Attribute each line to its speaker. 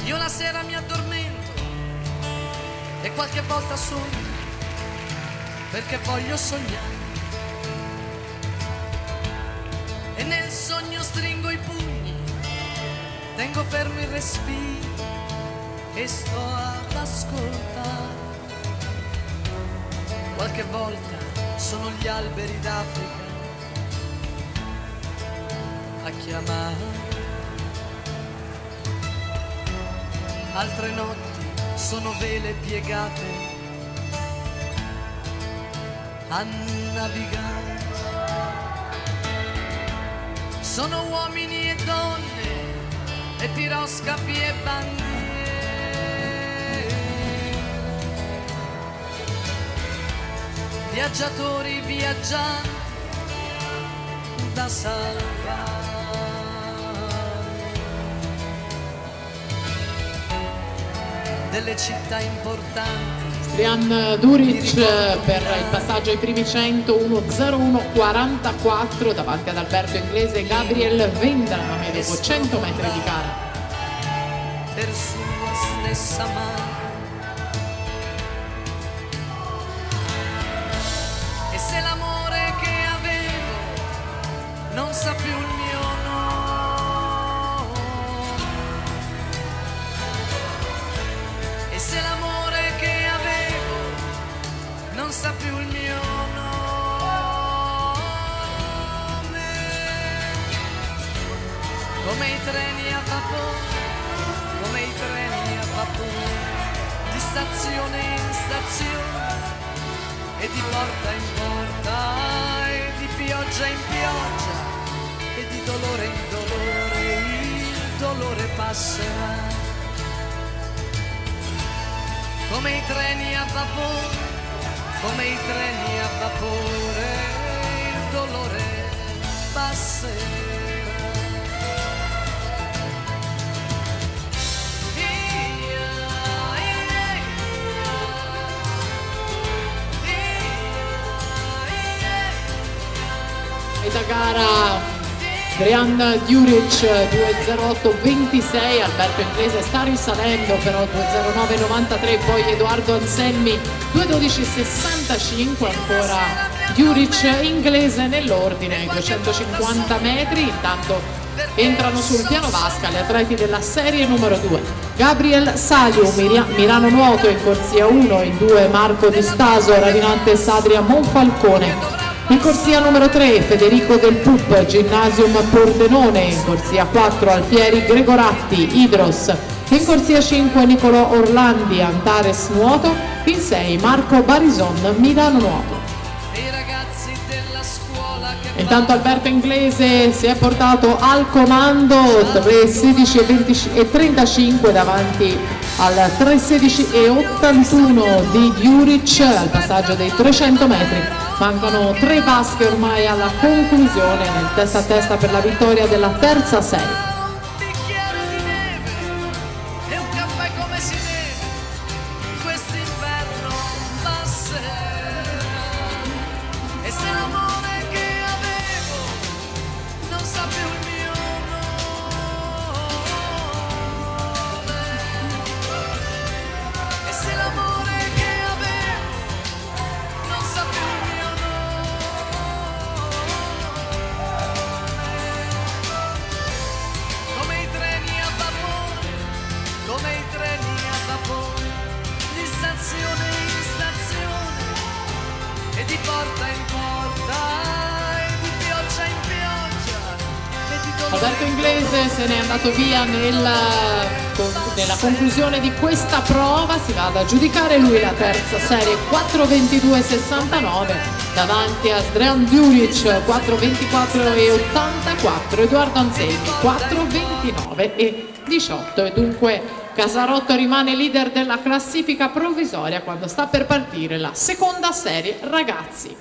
Speaker 1: Io la sera mi addormento e qualche volta sogno, perché voglio sognare. E nel sogno stringo i pugni, tengo fermo il respiro e sto ad ascoltare. Qualche volta sono gli alberi d'Africa a chiamare. Altre notti sono vele piegate a navigare. Sono uomini e donne e piroscafi e bandiere, viaggiatori viaggianti da salvare. Delle città importanti.
Speaker 2: Zdrian Duric per il passaggio ai primi 100, 1:01:44 davanti ad Alberto Inglese e Gabriel Vendrame dopo 100 metri di gara.
Speaker 1: Per sua stessa mano. E se l'amore che avevo non sa più il mio nome, e se l'amore che avevo non sa più il mio nome, come i treni a vapore, come i treni a vapore, di stazione in stazione e di porta in porta e di pioggia in pioggia e di dolore in dolore, il dolore passerà. Come i treni a vapore, come i treni a vapore, il dolore passerà.
Speaker 2: Da gara Zdrian Duric 2:08:26, Alberto Inglese sta risalendo però 2:09:93, poi Edoardo Anselmi 2:12:65, ancora Duric Inglese nell'ordine ai 250 metri. Intanto entrano sul piano vasca gli atleti della serie numero 2. Gabriel Saliu, Milano Nuoto in corsia 1, in 2 Marco Di Staso, Ravinante Sadria Monfalcone. In corsia numero 3 Federico Del Pup, Ginnasium Pordenone, in corsia 4 Alfieri Gregoratti, Idros, in corsia 5 Nicolò Orlandi, Antares Nuoto, in 6 Marco Barison, Milano Nuoto. Intanto Alberto Inglese si è portato al comando 3:16:35 davanti al 3:16:81 di Duric al passaggio dei 300 metri. Mancano 3 vasche ormai alla conclusione nel testa a testa per la vittoria della terza serie. Alberto Inglese se n'è andato via nella conclusione di questa prova, si va ad aggiudicare lui la terza serie 4:22:69 davanti a Zdrian Duric 4:24:84, Edoardo Anselmi 4:29:18 e dunque Casarotto rimane leader della classifica provvisoria quando sta per partire la seconda serie ragazzi.